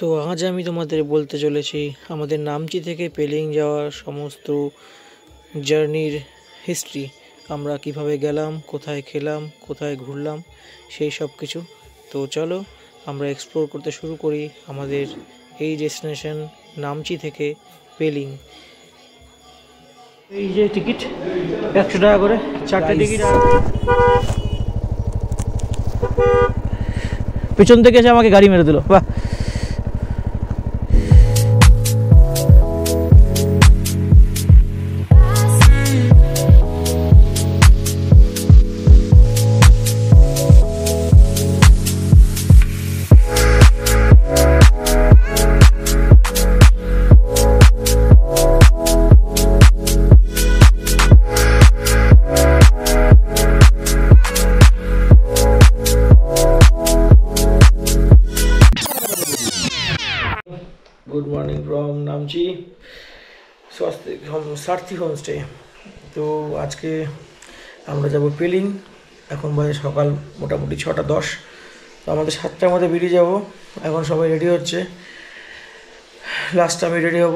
তো আজ আমি তোমাদের বলতে চলেছি আমাদের নামচি থেকে পেলিং যাওয়ার সমস্ত জার্নির হিস্ট্রি। আমরা কিভাবে গেলাম, কোথায় খেলাম, কোথায় ঘুরলাম, সেই সব কিছু। তো চলো আমরা এক্সপ্লোর করতে শুরু করি আমাদের এই ডেস্টিনেশন নামচি থেকে পেলিং। এই যে টিকিট 100 টাকা করে, 4টে টিকিট। পেছন থেকে এসে আমাকে গাড়ি মেরে দিল, বাহ। Good morning from Namchi Sarthi homestay. তো আজকে আমরা যাব পেলিং। এখন বাজে সকাল মোটামুটি 6:10। তো আমাদের 7টার মধ্যে বেরিয়ে যাব। এখন সবাই রেডি হচ্ছে, লাস্ট আমি রেডি হব।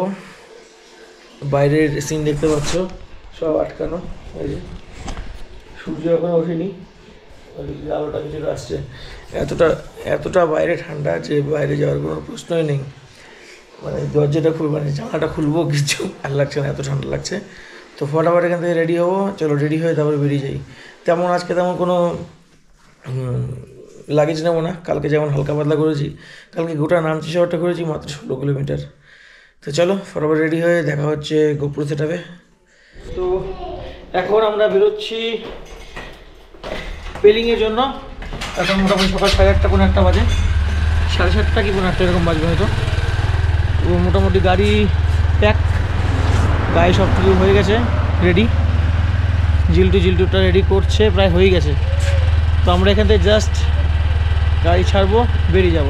বাইরের সিন দেখতে পাচ্ছ, সব আটকানো। এই যে সূর্য এখনো ওঠেনি, আলোটা কিছুটা আসছে। এতটা বাইরে ঠান্ডা যে বাইরে যাওয়ার কোনো প্রশ্নই নেই। মানে দরজাটা জানলাটা খুলবো কিছু আর লাগছে না, এত ঠান্ডা লাগছে। তো ফটাফট এখান থেকে রেডি হবো। চলো রেডি হয়ে তারপরে বেরিয়ে যাই। আজকে তেমন কোনো লাগেজ নেবো না। কালকে যেমন হালকা পাতলা করেছি, কালকে গোটা নামচি শহরটা করেছি মাত্র 16 কিলোমিটার। তো চলো ফটাফট রেডি হয়ে দেখা হচ্ছে গোপুর সেটাবে। তো এখন আমরা বেরোচ্ছি পেলিংয়ের জন্য। এখন মোটামুটি সকাল 8:30 কোনো একটা বাজে, 7:30 কি 8:30 এরকম বাজবে হয়তো। মোটামুটি গাড়ি প্যাক, গায়ে সব কিছু হয়ে গেছে রেডি। জিল্টুটা রেডি করছে, প্রায় হয়ে গেছে। তো আমরা এখান থেকে জাস্ট গাড়ি ছাড়বো, বেরিয়ে যাব।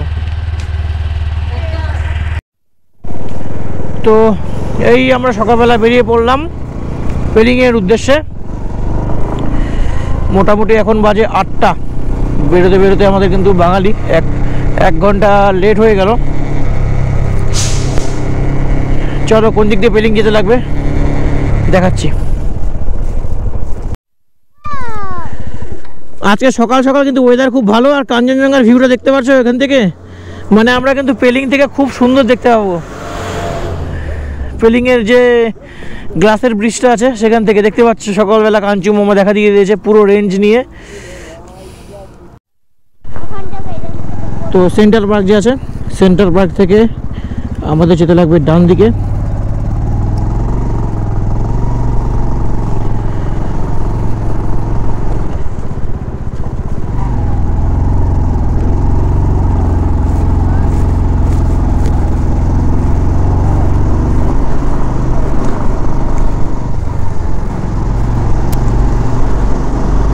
তো এই আমরা সকালবেলা বেরিয়ে পড়লাম পেলিংয়ের উদ্দেশ্যে। মোটামুটি এখন বাজে 8টা। বেরোতে আমাদের কিন্তু বাঙালি এক ঘন্টা লেট হয়ে গেল। চলো কোন দিক দিয়ে পেলিং যেতে লাগবে দেখাচ্ছি। আজকে সকাল সকাল কিন্তু ওয়েদার খুব ভালো, আর কাঞ্চনজঙ্ঘার ভিউটা দেখতে পাচ্ছ এখান থেকে। মানে আমরা কিন্তু পেলিং থেকে খুব সুন্দর দেখতে পাবো। পেলিংয়ের যে গ্লাসের ব্রিজটা আছে সেখান থেকে দেখতে পাচ্ছ সকালবেলা কাঞ্চনজঙ্ঘা দেখা দিয়ে দিয়েছে পুরো রেঞ্জ নিয়ে। তো সেন্ট্রাল পার্ক যে আছে, সেন্ট্রাল পার্ক থেকে আমাদের যেতে লাগবে ডান দিকে।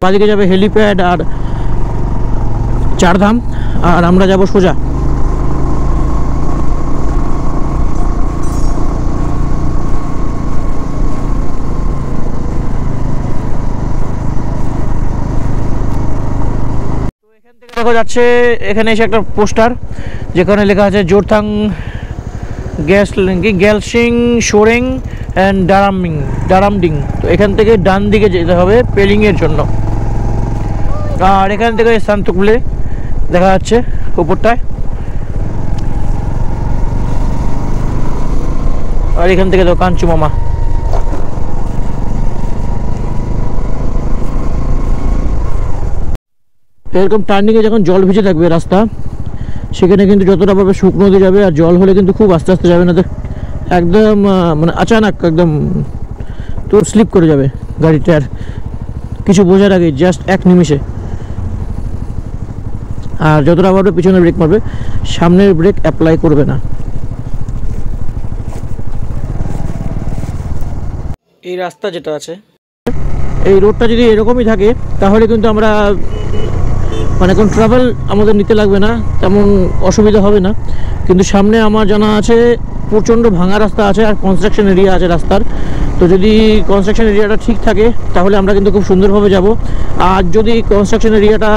বাদিকে যাবে হেলিপ্যাড আর চারধাম, আর আমরা যাব সোজা। দেখা যাচ্ছে এখানে এসে একটা পোস্টার যেখানে লেখা আছে জোরথাং গ্যালসিং সোরেং অ্যান্ড ডারামডিং। তো এখান থেকে ডান দিকে যেতে হবে পেলিংয়ের জন্য। আর এখান থেকে সান্তুকুলে দেখা যাচ্ছে উপরটায়, আর এখান থেকে তো কাঞ্চুমামা। এরকম টার্নিংয়ে যখন জল ভিজে থাকবে রাস্তা, সেখানে কিন্তু যতটা পাবে শুকনো দিয়ে যাবে, আর জল হলে কিন্তু খুব আস্তে আস্তে যাবে, না তো একদম মানে আচানক একদম তোর স্লিপ করে যাবে গাড়িটার কিছু বোঝার আগে, জাস্ট 1 নিমিষে। আর যতটা পারবে পিছনে ব্রেক মারবে, সামনের ব্রেক অ্যাপ্লাই করবে না। এই রাস্তা যেটা আছে, এই রোডটা যদি এরকমই থাকে তাহলে কিন্তু আমরা মানে কোন ট্রাভেল আমাদের নিতে লাগবে না, তেমন অসুবিধা হবে না। কিন্তু সামনে আমার জানা আছে প্রচণ্ড ভাঙা রাস্তা আছে আর কনস্ট্রাকশন এরিয়া আছে রাস্তার। তো যদি কনস্ট্রাকশন এরিয়াটা ঠিক থাকে তাহলে আমরা কিন্তু খুব সুন্দরভাবে যাব। আর যদি কনস্ট্রাকশন এরিয়াটা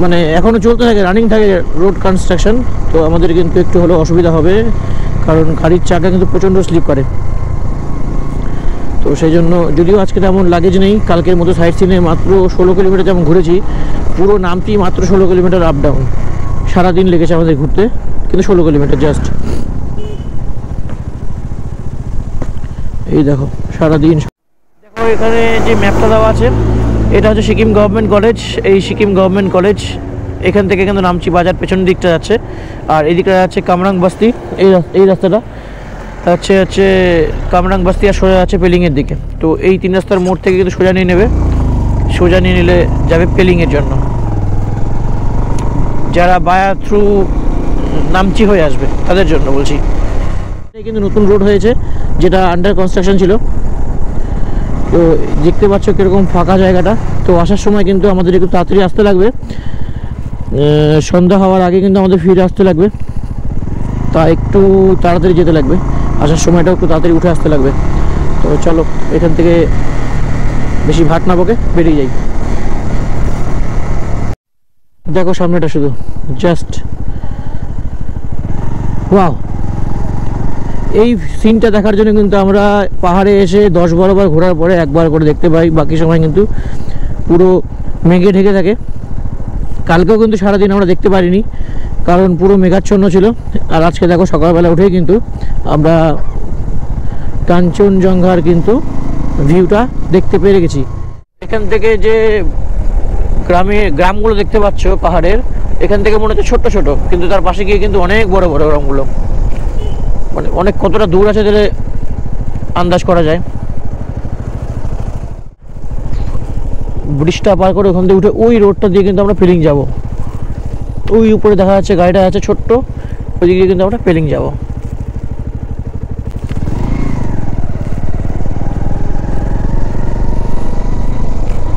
মানে এখনও চলতে থাকে, রানিং থাকে রোড কনস্ট্রাকশন। তো আমাদের কিন্তু একটু হলেও অসুবিধা হবে, কারণ গাড়ির চাকা কিন্তু প্রচণ্ড স্লিপ করে। তো সেই জন্য যদিও আজকে তেমন লাগেজ নেই, কালকের মতো সাইড সিনে মাত্র 16 কিলোমিটার যেমন ঘুরেছি, পুরো নামটি মাত্র 16 কিলোমিটার আপ ডাউন, সারাদিন লেগেছে আমাদের ঘুরতে, কিন্তু 16 কিলোমিটার জাস্ট। এই দেখো সারাদিন। দেখো এখানে যে ম্যাপটা দেওয়া আছে, এটা হচ্ছে সিকিম গভর্নমেন্ট কলেজ। এই সিকিম গভর্নমেন্ট কলেজ, এখান থেকে কিন্তু নামচি বাজার পেছনের দিকটা যাচ্ছে, আর এই দিকটা যাচ্ছে কামরাং বস্তি। এই রাস্তাটা হচ্ছে কামরাং বস্তি, আর সোজা আছে পেলিংয়ের দিকে। তো এই 3 রাস্তার মোড় থেকে কিন্তু সোজা নিয়ে নেবে, সোজা নিয়ে নিলে যাবে পেলিংয়ের জন্য। যারা বায়া থ্রু নামচি হয়ে আসবে তাদের জন্য বলছি। কিন্তু নতুন রোড হয়েছে, যেটা আন্ডার কনস্ট্রাকশন ছিল। তো দেখতে পাচ্ছ কীরকম ফাঁকা জায়গাটা। তো আসার সময় কিন্তু আমাদের একটু তাড়াতাড়ি আসতে লাগবে, সন্ধ্যা হওয়ার আগে কিন্তু আমাদের ফিরে আসতে লাগবে, তা একটু তাড়াতাড়ি যেতে লাগবে। আসার সময়টাও একটু তাড়াতাড়ি উঠে আসতে লাগবে। তো চলো এখান থেকে বেশি ভাট না বকে বেরিয়ে যাই। দেখো সামনেটা শুধু জাস্ট ওয়াও। এই সিনটা দেখার জন্য কিন্তু আমরা পাহাড়ে এসে 10-12 বার ঘোরার পরে একবার করে দেখতে পাই, বাকি সময় কিন্তু পুরো মেঘে ঢেকে থাকে। কালকেও কিন্তু সারাদিন আমরা দেখতে পারিনি, কারণ পুরো মেঘাচ্ছন্ন ছিল। আর আজকে দেখো সকালবেলা উঠেই কিন্তু আমরা কাঞ্চনজঙ্ঘার কিন্তু ভিউটা দেখতে পেরে গেছি। এখান থেকে যে গ্রামগুলো দেখতে পাচ্ছ পাহাড়ের, এখান থেকে মনে হচ্ছে ছোট্ট ছোট, কিন্তু তার পাশে গিয়ে কিন্তু অনেক বড় বড় গ্রামগুলো, মানে অনেক কতটা দূর আছে তাহলে আন্দাজ করা যায়। ব্রিজটা পার করে ওখান থেকে উঠে ওই রোডটা দিয়ে কিন্তু আমরা পেলিং যাব। ওই উপরে দেখা যাচ্ছে গাড়িটা আছে ছোট্ট, ওই দিকে কিন্তু আমরা পেলিং যাব।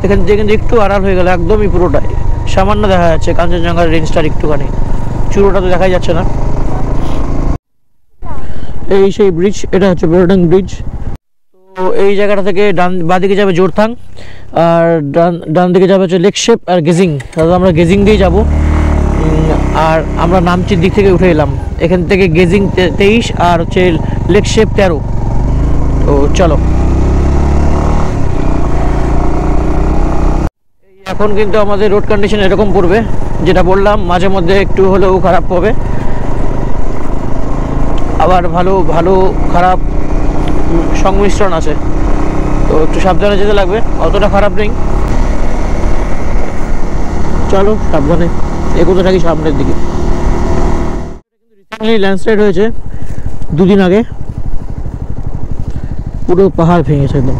এখান থেকে কিন্তু একটু আড়াল হয়ে গেল, একদমই পুরোটাই সামান্য দেখা যাচ্ছে কাঞ্চনজঙ্ঘার রেঞ্জটার একটুখানি, চূড়োটা তো দেখাই যাচ্ছে না। এই সেই ব্রিজ, এটা হচ্ছে বেরোডাং ব্রিজ। তো এই জায়গাটা থেকে বাঁদিকে যাবে জোরথাং, আর ডান দিকে যাবে হচ্ছে লেকশেপ আর গেজিং। তাহলে আমরা গেজিং দিয়ে যাব। আর আমরা নামচির দিক থেকে উঠে এলাম, এখান থেকে গেজিং 23 আর হচ্ছে লেকশেপ 13। তো চলো এখন কিন্তু আমাদের রোড কন্ডিশন এরকম পড়বে, যেটা বললাম মাঝে মধ্যে একটু হলেও খারাপ হবে, আবার ভালো ভালো খারাপ সংমিশ্রণ আছে। তো একটু সাবধানে যেতে লাগবে, অতটা খারাপ নেই। চলো সাবধানে এগোতে থাকি সামনের দিকে। রিসেন্টলি ল্যান্ডস্লাইড হয়েছে 2 দিন আগে, পুরো পাহাড় ভেঙেছে একদম।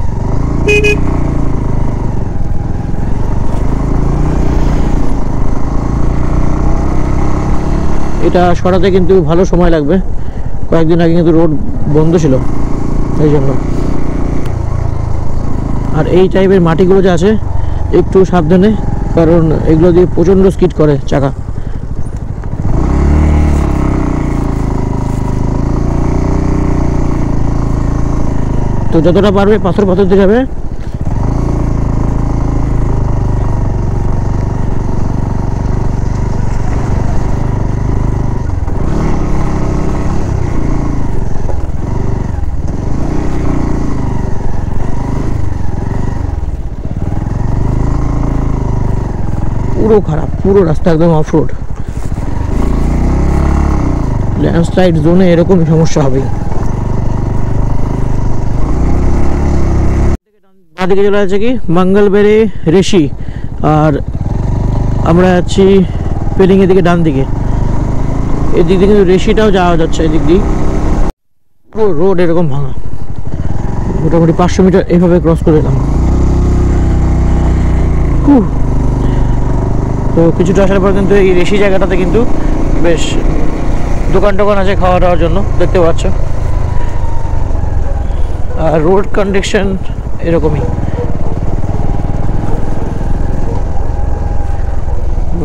এটা সরাতে কিন্তু ভালো সময় লাগবে, কয়েকদিন আগে কিন্তু রোড বন্ধ ছিল এই জন্য। আর এই টাইপের মাটিগুলো যে আছে একটু সাবধানে, কারণ এগুলো দিয়ে প্রচণ্ড স্কিড করে চাকা। তো যতটা পারবে পাথর দিয়ে যাবে। পুরো খারাপ, পুরো রাস্তা একদম অফ রোড। ল্যান্ডস্লাইড জোনে এরকমই সমস্যা হবে। বাঁদিকে চলে আছে কি মঙ্গলবেড়ে ঋষি, আর আমরা আছি পেলিং এর দিকে ডান দিকে। এদিক দিয়ে কিন্তু ঋষিটাও যাওয়া যাচ্ছে, এদিক দিয়ে পুরো রোড এরকম ভাঙা। মোটামুটি 500 মিটার এইভাবে ক্রস করে এলাম। তো কিছুটা আসার পর কিন্তু এই ঋষি জায়গাটাতে কিন্তু বেশ দোকান আছে খাওয়া দাওয়ার জন্য, দেখতে পাচ্ছ। আর রোড কন্ডিশন এরকমই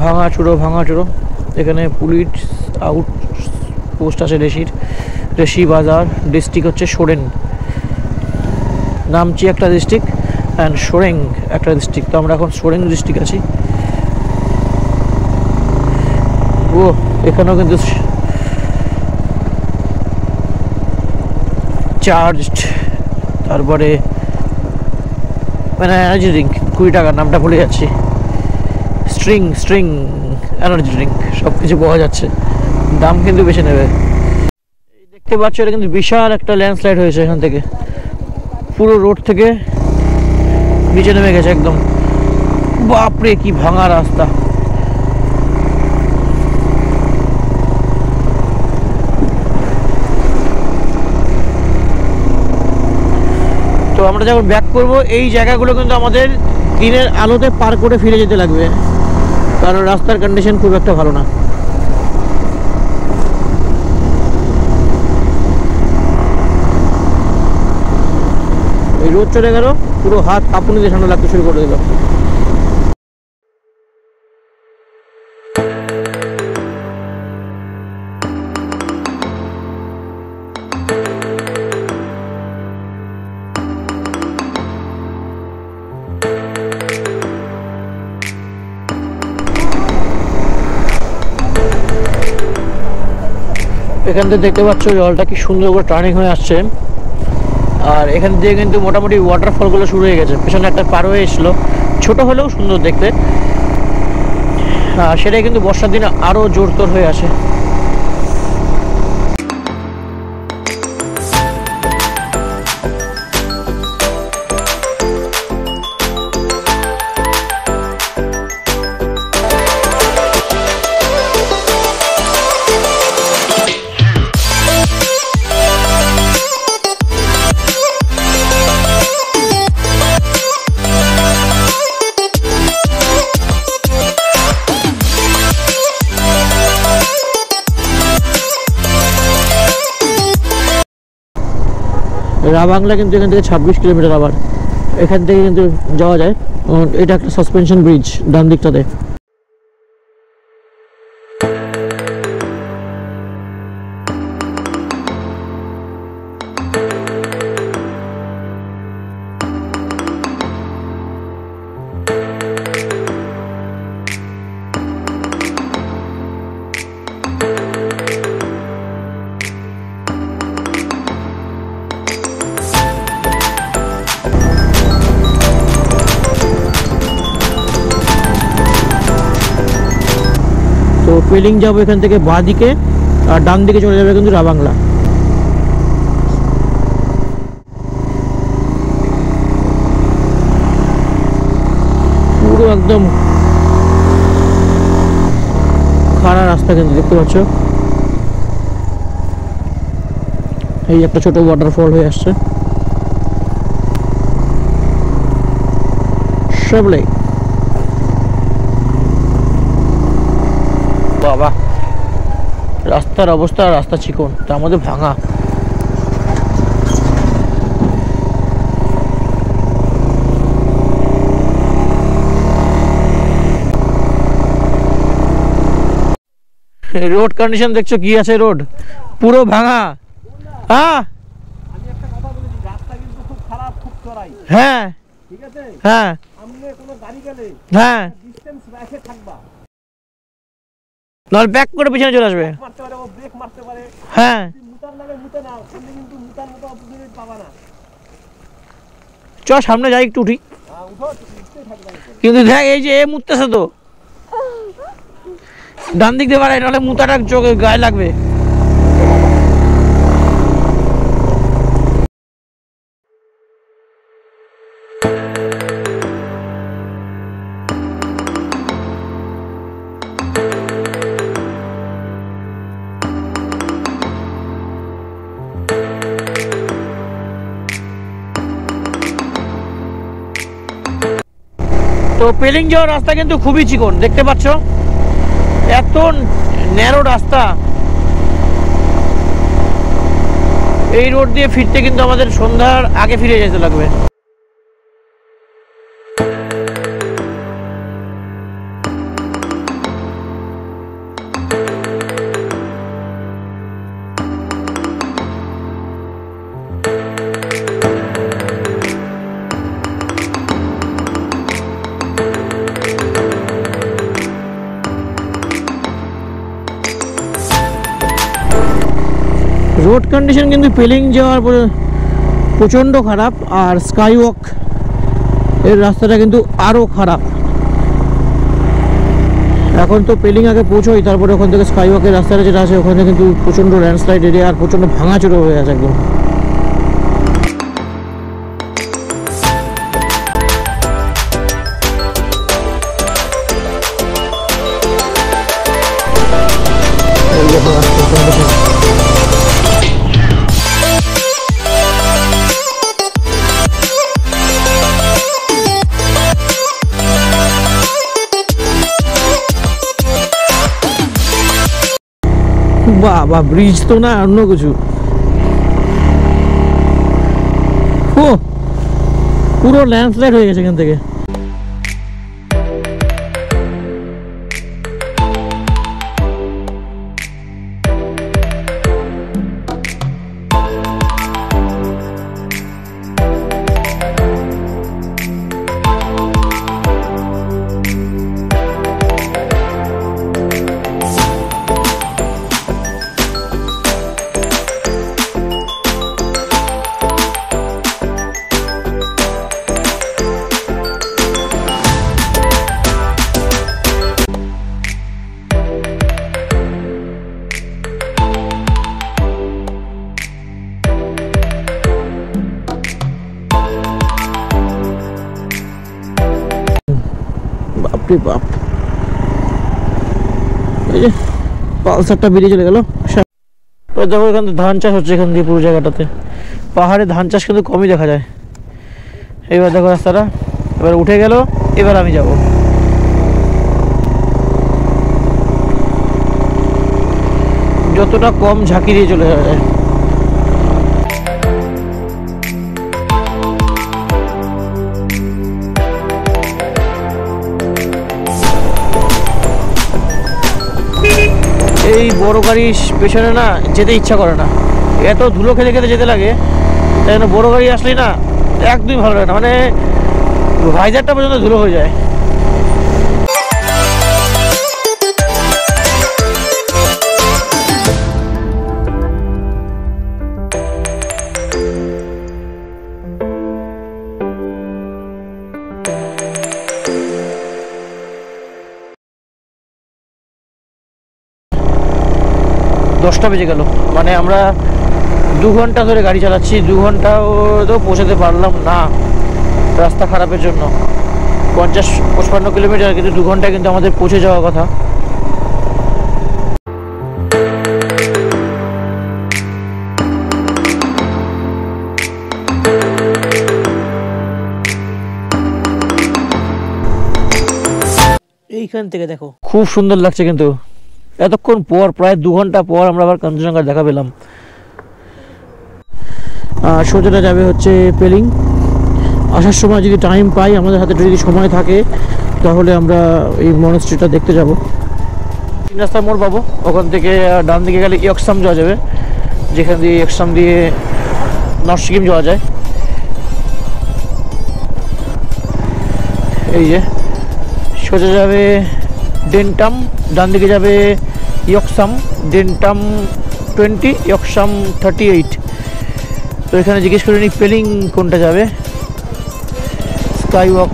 ভাঙা চুড়ো। এখানে পুলিশ আউট পোস্ট আছে ঋষি বাজার। ডিস্ট্রিক্ট হচ্ছে সোরেন, নামচি একটা ডিস্ট্রিক্ট অ্যান্ড সোরেং একটা ডিস্ট্রিক্ট। তো আমরা এখন সোরেং ডিস্ট্রিক্ট আছি। ও এখানেও কিন্তু চার্জড, তারপরে মানে এনার্জি ড্রিঙ্ক 20 টাকার, নামটা ভুলে যাচ্ছি, স্ট্রিং এনার্জি ড্রিঙ্ক সব কিছু পাওয়া যাচ্ছে, দাম কিন্তু বেশি নেবে। দেখতে পাচ্ছ এটা কিন্তু বিশাল একটা ল্যান্ডস্লাইড হয়েছে, এখান থেকে পুরো রোড থেকে নিচে নেমে গেছে একদম, বাপরে কি ভাঙা রাস্তা। তো আমরা যখন ব্যাক করব এই জায়গাগুলো কিন্তু আমাদের দিনের আলোতে পার করে ফিরে যেতে লাগবে, কারণ রাস্তার কন্ডিশন খুব একটা ভালো না। এই রোদ চলে গেল, পুরো হাত কাঁপুনি দিয়ে ঠান্ডা লাগতে শুরু করে দিল। এখান থেকে দেখতে পাচ্ছ জলটা কি সুন্দর করে টার্নিং হয়ে আসছে, আর এখান দিয়ে কিন্তু মোটামুটি ওয়াটারফলগুলো শুরু হয়ে গেছে। পেছনে একটা পার হয়ে এসলো, ছোট হলেও সুন্দর দেখতে, আর সেটাই কিন্তু বর্ষার দিনে আরও জোরতোর হয়ে আসে। রাবাংলা কিন্তু এখান থেকে 26 কিলোমিটার, আবার এখান থেকে কিন্তু যাওয়া যায়। এটা একটা সাসপেনশন ব্রিজ ডান দিকটাতে। তো পেলিং যাবো এখান থেকে বাঁ দিকে, আর ডান দিকে চলে যাবে কিন্তু রাবাংলা। পুরো একদম খাড়া রাস্তা কিন্তু দেখতে পাচ্ছ। এই একটা ছোট ওয়াটারফল হয়ে আসছে সবলে। বাবা রাস্তার অবস্থা, রাস্তা চিকন, তার মধ্যে ভাঙা। রোড কন্ডিশন দেখছো কি আছে, রোড পুরো ভাঙা। হ্যাঁ হ্যাঁ হ্যাঁ হ্যাঁ, নাহলে ব্যাক করে পিছনে চলে আসবে। হ্যাঁ চ সামনে যাই একটু উঠি, কিন্তু দেখ এই যে এ মুততেছে তো, ডান দিক দিয়ে বাড়াই, নাহলে মুতাটা চোখে গায়ে লাগবে। তো পেলিং যাওয়ার রাস্তা কিন্তু খুবই চিকন, দেখতে পাচ্ছ এত ন্যারো রাস্তা। এই রোড দিয়ে ফিরতে কিন্তু আমাদের সন্ধ্যার আগে ফিরে যেতে লাগবে। রোড কন্ডিশন কিন্তু পেলিং যাওয়ার প্রচণ্ড খারাপ, আর স্কাই ওয়াক এর রাস্তাটা কিন্তু আরও খারাপ। এখন তো পেলিং আগে পৌঁছোই, তারপরে ওখান থেকে স্কাই ওয়াকের রাস্তাটা যেটা আছে ওখানে কিন্তু প্রচণ্ড ল্যান্ডস্লাইড এরিয়া আর প্রচণ্ড ভাঙাচোরা হয়ে আছে একদম। বাবা ব্রিজ তো না, অন্য কিছু। ও পুরো ল্যান্ডস্লাইড হয়ে গেছে এখান থেকে। বাপরে বাপ, এই যে পালসারটা বেরিয়ে চলে গেল। দেখো এখান থেকে ধান চাষ হচ্ছে, এখান দিয়ে পুরো জায়গাটাতে পাহাড়ে ধান চাষ কিন্তু কমই দেখা যায়। এবার দেখো রাস্তাটা এবার উঠে গেল, এবার আমি যাব। যতটা কম ঝাঁকি দিয়ে চলে যাওয়া যায়। এই বড় গাড়ির পেছনে না যেতে ইচ্ছা করে না, এত ধুলো খেতে খেতে যেতে লাগে। তাই জন্য বড় গাড়ি আসলেই না একদমই ভালো লাগে না, মানে ভাইজারটা পর্যন্ত ধুলো হয়ে যায়। দশটা বেজে গেল, মানে আমরা 2 ঘন্টা ধরে গাড়ি চালাচ্ছি, 2 ঘন্টাও তো পৌঁছাতে পারলাম না রাস্তা খারাপের জন্য। 50-55 কিলোমিটার, কিন্তু 2 ঘন্টায় কিন্তু আমাদের পৌঁছে যাওয়ার কথা। এইখান থেকে দেখো খুব সুন্দর লাগছে, কিন্তু এতক্ষণ পর প্রায় 2 ঘন্টা পর আমরা আবার কাঞ্চনজঙ্ঘা দেখা পেলাম। আর সোজাটা যাবে হচ্ছে পেলিং। আসার সময় যদি টাইম পাই, আমাদের হাতে যদি সময় থাকে, তাহলে আমরা এই মনেস্ট্রিটা দেখতে যাব। 3 রাস্তার মোড় পাবো, ওখান থেকে ডান দিকে গেলে ইয়কসাম যাওয়া যাবে, যেখান দিয়ে ইয়কসাম দিয়ে নর্থ সিকিম যাওয়া যায়। এই যে সোজা যাবে ডেন্টাম, ডান দিকে যাবে ইয়কসাম, ডেন্টাম 20, ইয়কসাম 38। তো এখানে জিজ্ঞেস করে নি পেলিং কোনটা যাবে। স্কাই ওয়াক,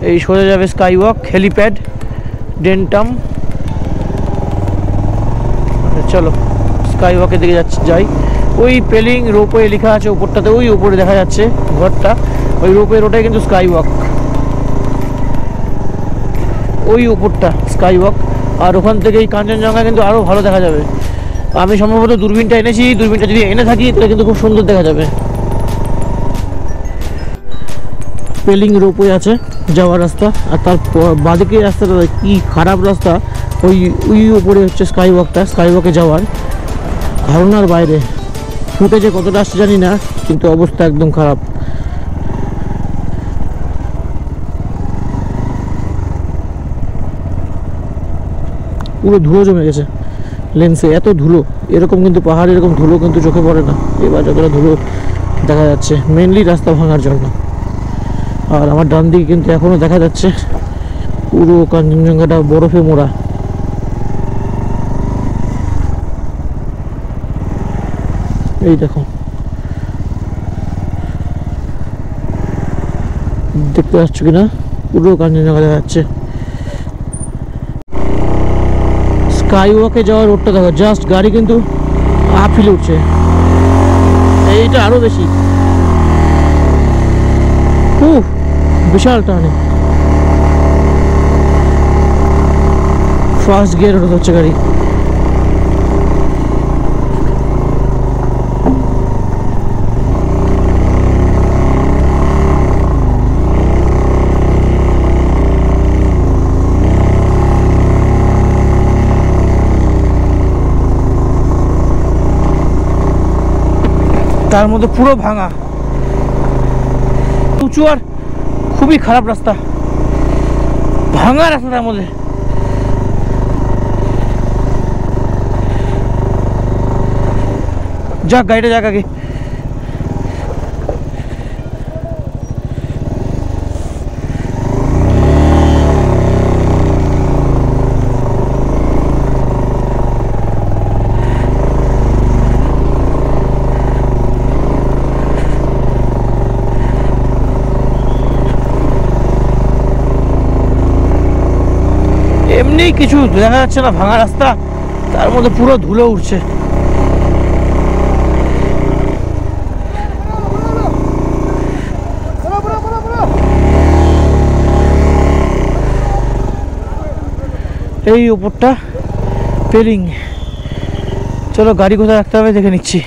এই সোজা যাবে স্কাই ওয়াক, হেলিপ্যাড, ডেন্টাম। চলো স্কাই ওয়াকের দিকে যাই। ওই পেলিং রোপওয়ে লেখা আছে উপরটাতে, ওই উপরে দেখা যাচ্ছে ঘরটা, ওই রোপওয়ে ওটাই কিন্তু স্কাই ওয়াক, ওই উপরটা স্কাই ওয়াক। আর ওখান থেকে এই কাঞ্চনজঙ্ঘা কিন্তু আরও ভালো দেখা যাবে। আমি সম্ভবত দূরবীনটা এনেছি, দূরবীনটা যদি এনে থাকি তাহলে কিন্তু খুব সুন্দর দেখা যাবে। পেলিং রোপওয়ে আছে যাওয়ার রাস্তা, আর তার বাদিকে রাস্তাটা কি খারাপ রাস্তা। ওই উপরে হচ্ছে স্কাই ওয়াকটা, স্কাই ওয়াকে যাওয়ার ধারণার বাইরে। ফুটেজে কতটা আসছে জানি না, কিন্তু অবস্থা একদম খারাপ। পুরো ধুলো জমে গেছে লেন্সে, এত ধুলো। এরকম কিন্তু পাহাড়ে এরকম ধুলো কিন্তু চোখে পড়ে না। এবার যতটা ধুলো দেখা যাচ্ছে, মেনলি রাস্তা ভাঙার জন্য। আর আমার ডান দিকে কিন্তু এখনও দেখা যাচ্ছে পুরো কাঞ্চনজঙ্ঘাটা বরফে মোড়া। এই দেখো, দেখতে পাচ্ছ কিনা, পুরো কাঞ্চনজঙ্ঘা দেখা যাচ্ছে। স্কাই ওয়াকে যাওয়ার রোডটা দেখো, জাস্ট গাড়ি কিন্তু আফিলে উঠছে, এইটা আরো বেশি, খুব বিশাল টানে। ফার্স্ট গিয়ার হচ্ছে গাড়ি। তার মধ্যে পুরো ভাঙা, উঁচু আর খুবই খারাপ রাস্তা, ভাঙা রাস্তা, তার মধ্যে যাক গাড়িটা যাক আগে। এমনি কিছু দেখা যাচ্ছে না, ভাঙা রাস্তা, তার মধ্যে পুরো ধুলো উঠছে। এই উপরটা পেলিং, চলো গাড়ি কোথায় রাখতে হবে দেখে নিচ্ছি।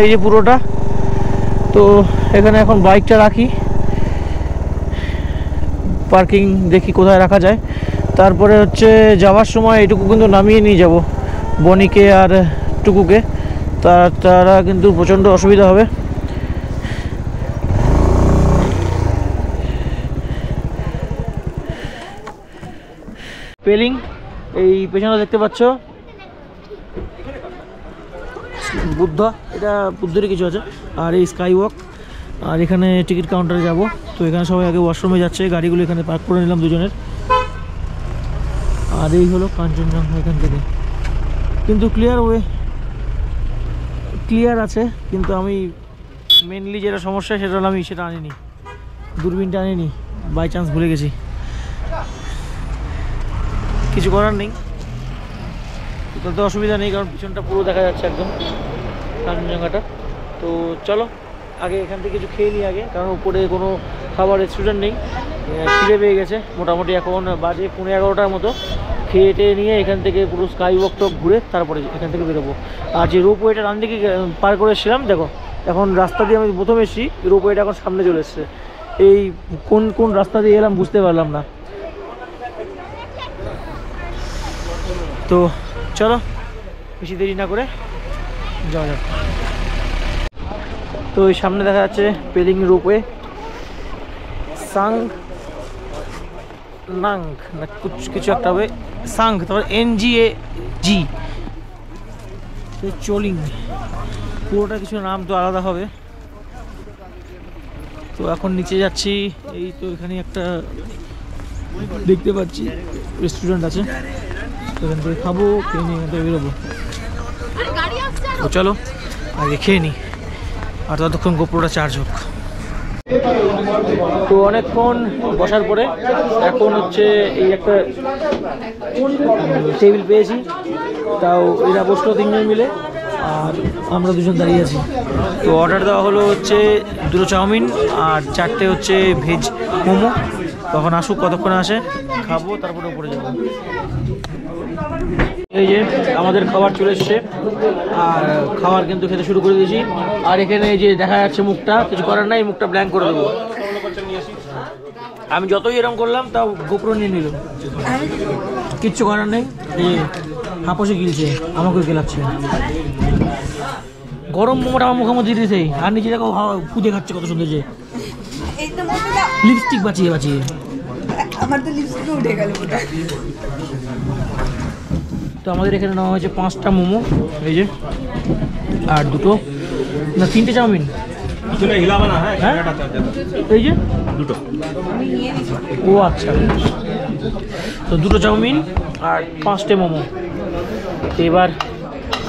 এই যে পুরোটা, তো এখানে এখন বাইকটা রাখি, পার্কিং দেখি কোথায় রাখা যায়। তারপরে হচ্ছে যাওয়ার সময় এটুকু কিন্তু নামিয়ে নিয়ে যাব, বনিকে আর টুকুকে, তারা কিন্তু প্রচণ্ড অসুবিধা হবে। পেলিং, এই পেছনে দেখতে পাচ্ছ বুদ্ধ, এটা বুদ্ধেরই কিছু আছে, আর এই স্কাই ওয়াক, আর এখানে টিকিট কাউন্টারে যাব। তো এখানে সবাই আগে ওয়াশরুমে যাচ্ছে, গাড়িগুলো এখানে পার্ক করে নিলাম দুজনের। আর এই হলো কাঞ্চনজঙ্ঘা এখান থেকে, কিন্তু ক্লিয়ার আছে, কিন্তু আমি মেনলি যেটা সমস্যা সেটা হলো আমি সেটা আনিনি, দূরবীনটা আনিনি, বাই চান্স ভুলে গেছি, কিছু করার নেই, তো অসুবিধা নেই, কারণ পিছনটা পুরো দেখা যাচ্ছে একদম কাঞ্চনজঙ্ঘাটা। তো চলো আগে এখান থেকে কিছু খেয়ে নিই আগে, কারণ উপরে কোনো খাবার রেস্টুরেন্ট নেই, খিদে পেয়ে গেছে মোটামুটি, এখন বাজে 11:30টার মতো। খেয়ে টেয়ে নিয়ে এখান থেকে পুরো স্কাই ওয়াক টক ঘুরে তারপরে এখান থেকে বেরোবো। আর যে রোপওয়েটা ডান দিকে পার করে এসেছিলাম, দেখো এখন রাস্তা দিয়ে আমি প্রথমে এসেছি, রোপওয়েটা এখন সামনে চলে এসছে, এই কোন রাস্তা দিয়ে এলাম বুঝতে পারলাম না। তো চলো বেশি দেরি না করে যাওয়া যাক। তো এই সামনে দেখা যাচ্ছে পেলিং রোপওয়ে, সাং নাং না কিছু একটা হবে, সাং, তারপর NGAG, চলিং, পুরোটা কিছু নাম তো আলাদা হবে। তো এখন নিচে যাচ্ছি, এই তো এখানে একটা দেখতে পাচ্ছি রেস্টুরেন্ট আছে, এখান থেকে খাবো, খেয়ে নিয়ে এখান থেকে বেরোবো। তো চলো আগে খেয়ে নিই, আর ততক্ষণ গোপ্রোটা চার্জ হোক। তো অনেকক্ষণ বসার পরে এখন হচ্ছে এই একটা টেবিল পেয়েছি, তাও এরা বসলো 3 জন মিলে, আর আমরা 2 জন দাঁড়িয়ে আছি। তো অর্ডার দেওয়া হলো হচ্ছে 2 চাউমিন আর 4টে হচ্ছে ভেজ মোমো। তখন আসুক, কতক্ষণ আসে, খাবো, তারপরে উপরে যাবো। এই যে আমাদের খাবার চলে এসছে, আর খাবার কিন্তু খেতে শুরু করে দিয়েছি। আর এখানে এই যে দেখা যাচ্ছে মুখটা, কিছু করার নাই, মুখটা ব্ল্যাঙ্ক করে দেবো। আমি যতই এরকম করলাম তাও গোপ্রো নিয়ে নিল, কিচ্ছু করার নেই। এই হাঁপসে গিলছে, আমাকেও গেলাচ্ছে। গরম মোমোটা আমার মুখের মধ্যে দিয়েছে, আর নিচে দেখো ফুটে খাচ্ছে কত সুন্দর, যে লিপস্টিক বাঁচিয়ে বাঁচিয়ে আমার তো লিপস্টিক উঠে গেল। তো আমাদের এখানে নেওয়া হয়েছে 5টা মোমো, এই যে, আর 3টে চাউমিন, হ্যাঁ এই যে 2টো। ও আচ্ছা, তো 2টো চাউমিন আর 5টে মোমো। এবার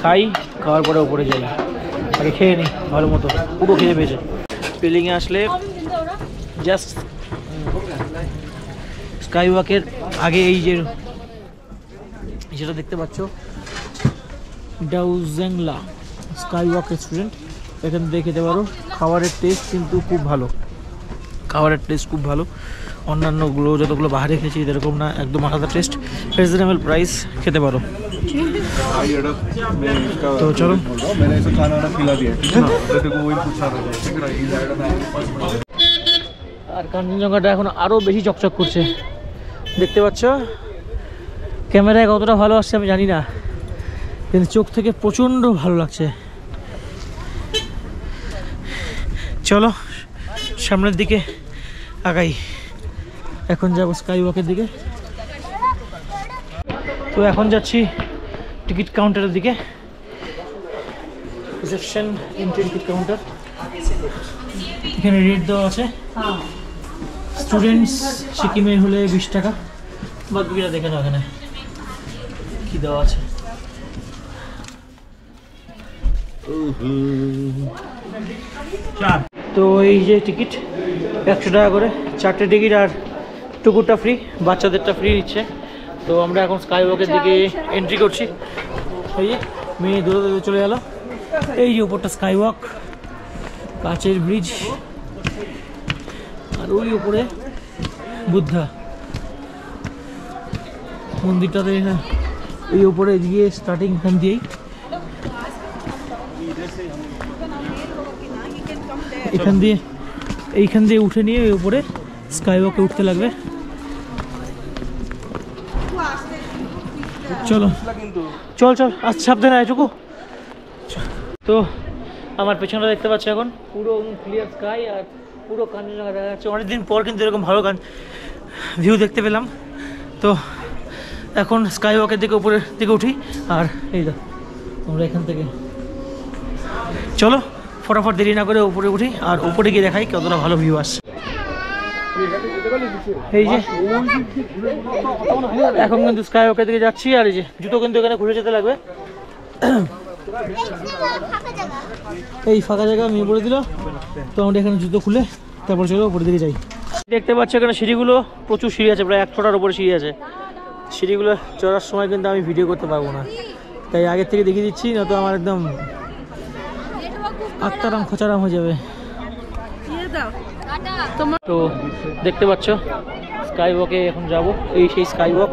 খাই, খাওয়ার পরে উপরে যাই, আগে খেয়ে নিই ভালো মতো, পুরো খেয়ে পেয়েছে। পেলিংয়ে আসলে জাস্ট স্কাই ওয়াকের আগে এই যে যেটা দেখতে পাচ্ছ ডাউজেংলা স্কাই ওয়াক রেস্টুরেন্ট, এখান থেকে খেতে পারো। খাবারের টেস্ট কিন্তু খুব ভালো, খাবারের টেস্ট খুব ভালো। অন্যান্যগুলো যতগুলো বাইরে খেয়েছি এরকম না, একদম আলাদা টেস্ট, রিজনেবল প্রাইস, খেতে পারো। তো চলো, আর কাঞ্চনজঙ্ঘাটা এখন আরও বেশি চকচক করছে, দেখতে পাচ্ছ। ক্যামেরায় কতটা ভালো আসছে আমি জানি না, কিন্তু চোখ থেকে প্রচণ্ড ভালো লাগছে। চলো সামনের দিকে আগাই, এখন যাবো স্কাই ওয়াকের দিকে। তো এখন যাচ্ছি টিকিট কাউন্টারের দিকে, রিসেপশন এন্ট্রি টিকিট কাউন্টার। এখানে রেট দেওয়া আছে, স্টুডেন্টস সিকিমে হলে 20 টাকা, বাকিটা দেখে নাও এখানে কি দেওয়া আছে। তো এই যে টিকিট 100 টাকা করে, 4টে টিকিট, আর টুকুরটা ফ্রি, বাচ্চাদেরটা ফ্রি নিচ্ছে। তো আমরা এখন স্কাই ওয়াকের দিকে এন্ট্রি করছি। এই যে মেয়ে দূরে দূরে চলে গেল, এই যে উপরটা স্কাই ওয়াক, কাচের ব্রিজ, আর ওই উপরে বুদ্ধা মন্দিরটাতে, এই উপরে গিয়ে স্টার্টিং এখান দিয়েই, এইখান দিয়ে উঠে নিয়ে ওই উপরে স্কাই ওয়াকে উঠতে লাগবে। চলো চল চল, আচ্ছা সাবধানে এটুকু। তো আমার পেছনটা দেখতে পাচ্ছ এখন পুরো ক্লিয়ার স্কাই আর পুরো কাঞ্চনজঙ্ঘা দেখা যাচ্ছে। অনেকদিন পর কিন্তু এরকম ভালো ভিউ দেখতে পেলাম। তো এখন স্কাই ওয়াকের দিকে উপরের দিকে উঠি, আর এই তো আমরা এখান থেকে চলো ফটাফট দেরি না করে উপরে উঠি, আর উপরে গিয়ে দেখাই কতটা ভালো ভিউ আসছে। এই যে এখন কিন্তু স্কাই ওয়াকের দিকে যাচ্ছি, আর এই যে জুতো কিন্তু এখানে ঘুরে যেতে লাগবে। এই ফাঁকা জায়গা মেয়ে বলে দিল, তো আমরা এখানে জুতো খুলে তারপর চলো উপরের দিকে যাই। দেখতে পাচ্ছ এখানে সিঁড়িগুলো, প্রচুর সিঁড়ি আছে, প্রায় 100টার উপরে সিঁড়ি আছে। সিঁড়িগুলো চড়ার সময় কিন্তু আমি ভিডিও করতে পারবো না, তাই আগের থেকে দেখিয়ে দিচ্ছি, না তো আমার একদম আত্মারাম খোঁচারাম হয়ে যাবে। তো দেখতে পাচ্ছ স্কাই ওয়াকে এখন যাব, এই সেই স্কাই ওয়াক,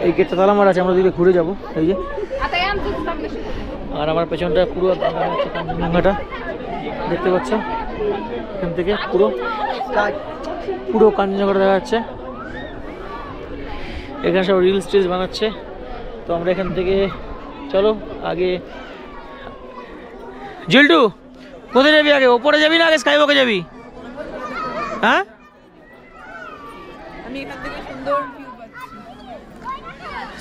এই গেটটা তালা মারা আছে, আমরা দিকে ঘুরে যাব। এই যে, আর আমার পেছনটা পুরো কাঞ্চনজঙ্ঘাটা দেখতে পাচ্ছ, এখান থেকে পুরো কাঞ্চনজঙ্ঘাটা দেখা যাচ্ছে। এখানে সব রিল স্টেজ বানাচ্ছে। তো আমরা এখান থেকে চলো আগে, জিল্টু কোথায় যাবি, আগে ওপরে যাবি না আগে স্কাই ওয়াকে যাবি? হ্যাঁ, আমি এখান থেকে সুন্দর ভিউ পাচ্ছি।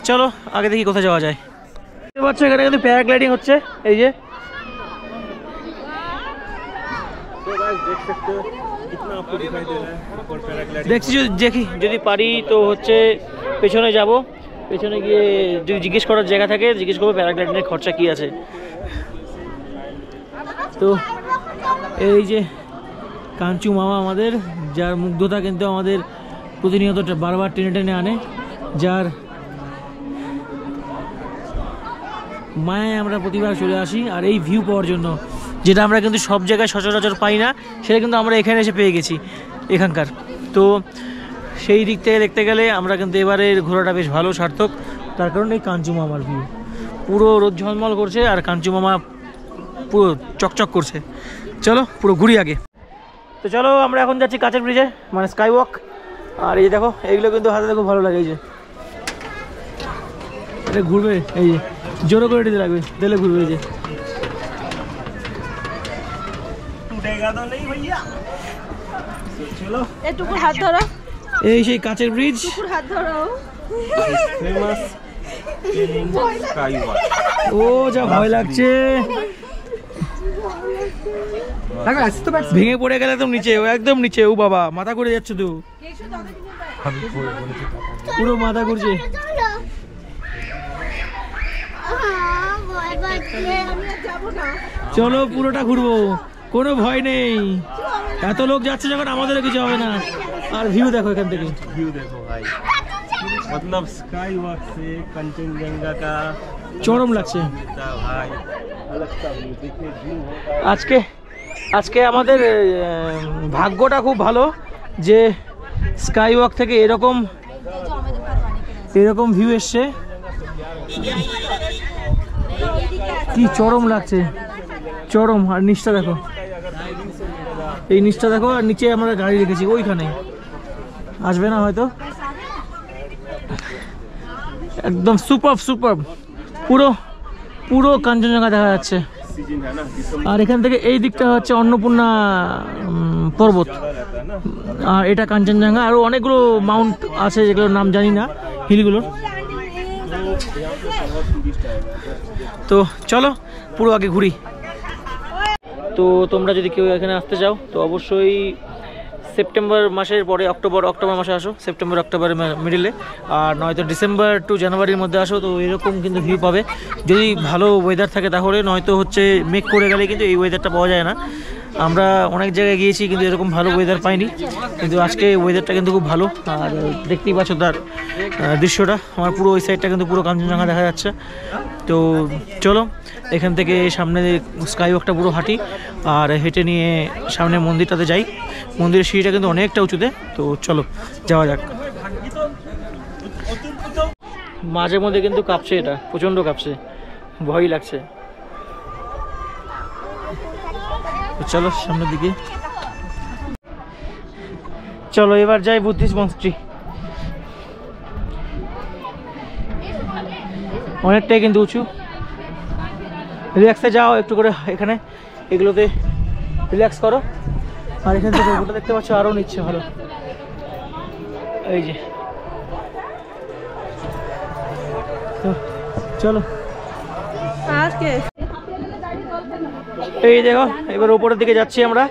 চলো আগে দেখি কোথায় যাওয়া যায়। দেখতে পাচ্ছ এখানে কিন্তু প্যারাগ্লাইডিং হচ্ছে, এই যে দেখছি, দেখি যদি পারি তো হচ্ছে পেছনে যাব, পেছনে গিয়ে যদি জিজ্ঞেস করার জায়গা থাকে জিজ্ঞেস করবো প্যারাগ্লাইডিংয়ের খরচা কি আছে। তো এই যে কাঞ্চু মামা আমাদের, যার মুগ্ধতা কিন্তু আমাদের প্রতিনিয়ত বারবার টেনে টেনে আনে, যার মায়ায় আমরা প্রতিবার চলে আসি, আর এই ভিউ পাওয়ার জন্য, যেটা আমরা কিন্তু সব জায়গায় সচরাচর পাই না, সেটা কিন্তু আমরা এখানে এসে পেয়ে গেছি এখানকার। তো সেই দিক থেকে দেখতে গেলে আমরা কিন্তু এবারের ঘোরাটা বেশ ভালো, সার্থক। তার কারণে এই কাঞ্চু মামার ভিউ পুরো রোদ ঝলমল করছে, আর কাঞ্চু মামা পুরো চকচক করছে। চলো পুরো ঘুরি আগে। তো চলো আমরা এখন যাচ্ছি কাচের ব্রিজে, মানে স্কাই ওয়াক। আর এই দেখো এইগুলো কিন্তু হাতে খুব ভালো লাগে, এই যে এটা ঘুরবে, এই যে জোরে করে দিতে লাগবে, দিলে ঘুরবে, এই যে এটুকু হাত ধরো, এই সেই কাচের ব্রিজ, হাত ধরো। ও যা ভয় লাগছে, ভেঙে পড়ে গেলে একদম নিচে, ও একদম নিচে, ও বাবা মাথা ঘুরে যাচ্ছে, তো পুরো মাথা ঘুরছে। চলো পুরোটা ঘুরবো, কোনো ভয় নেই। এত লোক যাচ্ছে যখন আমাদেরও কিছু হবে না। আর ভিউ দেখো এখান থেকে, व्यू देखो भाई, मतलब स्काई वॉक से कंचनजंगा का চরম লাগছে। मिलता है भाई, अलग सा व्यू देखिए, व्यू আজকে আজকে আমাদের ভাগ্যটা খুব ভালো যে স্কাই ওয়াক থেকে এরকম ভিউ এসছে। কি চরম লাগছে, চরম। আর নিচটা দেখো, এই নিচটা দেখো। আর নিচে আমরা গাড়ি রেখেছি ওইখানে, আসবে না হয়তো। একদম সুপার সুপার, পুরো পুরো কাঞ্চনজঙ্ঘা দেখা যাচ্ছে। सीजन है ना, दिसंबर আর এখান থেকে এই দিকটা হচ্ছে অন্নপূর্ণা পর্বত, रहता है ना। আর এটা কাঞ্চনজঙ্ঘা। আরও অনেকগুলো মাউন্ট আছে যেগুলোর নাম জানি না, হিলগুলোর। তো চলো পুরো আগে ঘুরি। তো তোমরা যদি কেউ এখানে আসতে চাও তো অবশ্যই সেপ্টেম্বর মাসের পরে অক্টোবর মাসে আসো, সেপ্টেম্বর অক্টোবরের মিডিলে। আর নয়তো ডিসেম্বর টু জানুয়ারির মধ্যে আসো, তো এরকম কিন্তু ভিউ পাবে। যদি ভালো ওয়েদার থাকে তাহলে, নয়তো হচ্ছে মেঘ করে গেলে কিন্তু এই ওয়েদারটা পাওয়া যায় না। আমরা অনেক জায়গায় গিয়েছি কিন্তু এরকম ভালো ওয়েদার পাইনি, কিন্তু আজকে ওয়েদারটা কিন্তু খুব ভালো। আর দেখতেই পাচ্ছ তার দৃশ্যটা, আমার পুরো ওই সাইডটা কিন্তু পুরো কাঞ্চনজঙ্ঘা দেখা যাচ্ছে। তো চলো এখান থেকে সামনে স্কাই ওয়াকটা পুরো হাঁটি, আর হেঁটে নিয়ে সামনে মন্দিরটাতে যাই। মন্দিরের সিঁড়িটা কিন্তু অনেকটা উঁচুতে, তো চলো যাওয়া যাক। মাঝে মধ্যে কিন্তু কাঁপছে, এটা প্রচণ্ড কাঁপছে, ভয়ই লাগছে। চলো সামনের দিকে, চলো এবার যাই বুদ্ধিস্ট মনস্ট্রি। অনেকটাই কিন্তু উঁচু, রিল্যাক্সে যাও একটু করে, এখানে এগুলোতে রিল্যাক্স করো। আর এখান থেকে ওটা দেখতে পাচ্ছ আরও নিচ্ছে ভালো, এই যে। তো চলো এই দেখো, এবার উপরের দিকে যাচ্ছি আমরা।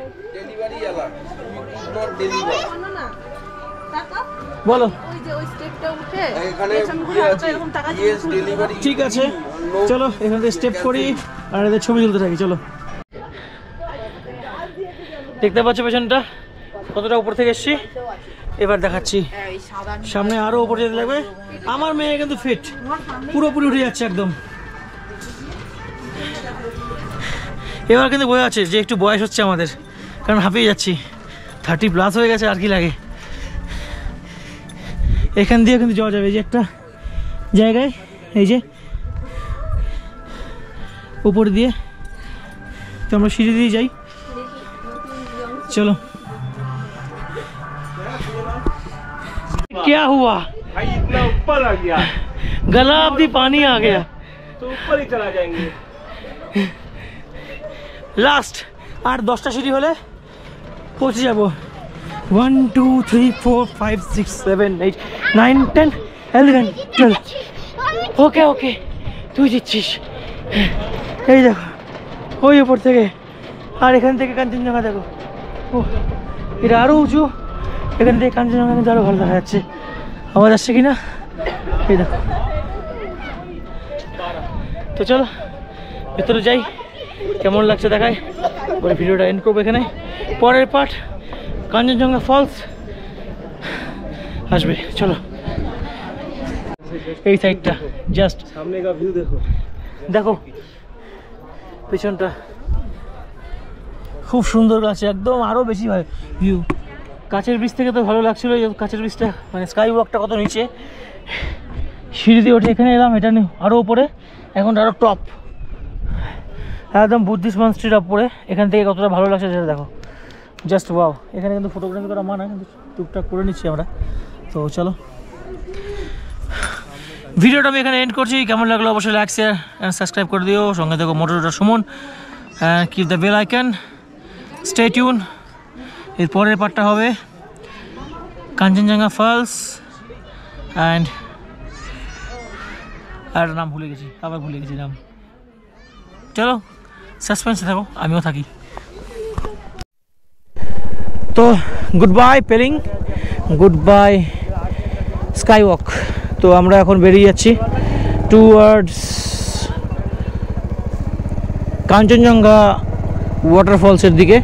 বলো ঠিক আছে, চলো এখান থেকে স্টেপ করি আর এদের ছবি তুলতে থাকি। চলো, দেখতে পাচ্ছ পেছনটা কতটা উপর থেকে এসছি। এবার দেখাচ্ছি সামনে আরো উপরে যেতে লাগবে। আমার মেয়ে কিন্তু ফিট, পুরোপুরি উঠে যাচ্ছে একদম। এবার কিন্তু বোঝা যাচ্ছে যে একটু বয়স হচ্ছে আমাদের, কারণ হাঁপিয়ে যাচ্ছি, 30+ হয়ে গেছে, আর কি লাগে। এখান দিয়ে কিন্তু যাওয়া যাবে, এই যে একটা জায়গায়, এই যে উপর দিয়ে। তো আমরা সিঁড়ি দিয়ে যাই, चलो। क्या हुआ भाई, इतना ऊपर आ गया गला अभी पानी आ गया, तो ऊपर ही चला जाएंगे। लास्ट 8-10টা সিঁড়ি হলে পৌঁছে যাব। 1 2 3 4 5 6 7 8 9 10 11 12। ওকে ওকে, তুই জিতছিস। এই দেখো ওই উপর থেকে, আর এখান থেকে কাঞ্চনজঙ্ঘা দেখো। ও এটা আরও উঁচু, এখান থেকে কাঞ্চনজঙ্ঘা কিন্তু আরও ভালো দেখা যাচ্ছে। আওয়াজ আসছে কিনা এই দেখো। তো চলো ভেতরে যাই, কেমন লাগছে দেখায়। পরে ভিডিওটা এন্ড করবো এখানে। পরের পার্ট কাঞ্চনজঙ্ঘা ফলস আসবে। চলো এই সাইডটা জাস্ট सामने का व्यू देखो, দেখো, পেছনটা খুব সুন্দর লাগছে একদম, আরও বেশি হয় ভিউ। কাছের ব্রিজ থেকে তো ভালো লাগছিলো, কাছের ব্রিজটা মানে স্কাই ওয়াকটা কত নিচে, সিঁড়ি দিয়ে উঠে এখানে এলাম, এটা নিয়ে আরও উপরে, এখন আরও টপ, একদম বুদ্ধিস্ট মনস্ট্রির উপরে। এখান থেকে কতটা ভালো লাগছে সেটা দেখো, জাস্ট ওয়াও। এখানে কিন্তু ফটোগ্রাফি করা মানা, কিন্তু টুকটাক করে নিচ্ছি আমরা। তো চলো ভিডিওটা আমি এখানে এন্ড করছি। কেমন লাগলো অবশ্যই লাইক শেয়ার অ্যান্ড সাবস্ক্রাইব করে দিও। সঙ্গে দেখো মোটরটা Suman, keep the bell icon, stay tune. এর পরের পার্টটা হবে কাঞ্চনজঙ্ঘা ফলস অ্যান্ড আর নাম ভুলে গেছি, আবার ভুলে গেছি নাম। চলো সাসপেন্সে থাকো, আমিও থাকি। তো good bye Pelling, good bye sky walk. তো আমরা এখন বেরিয়ে যাচ্ছি টুয়ার্ডস কাঞ্চনজঙ্ঘা ওয়াটারফলসের দিকে।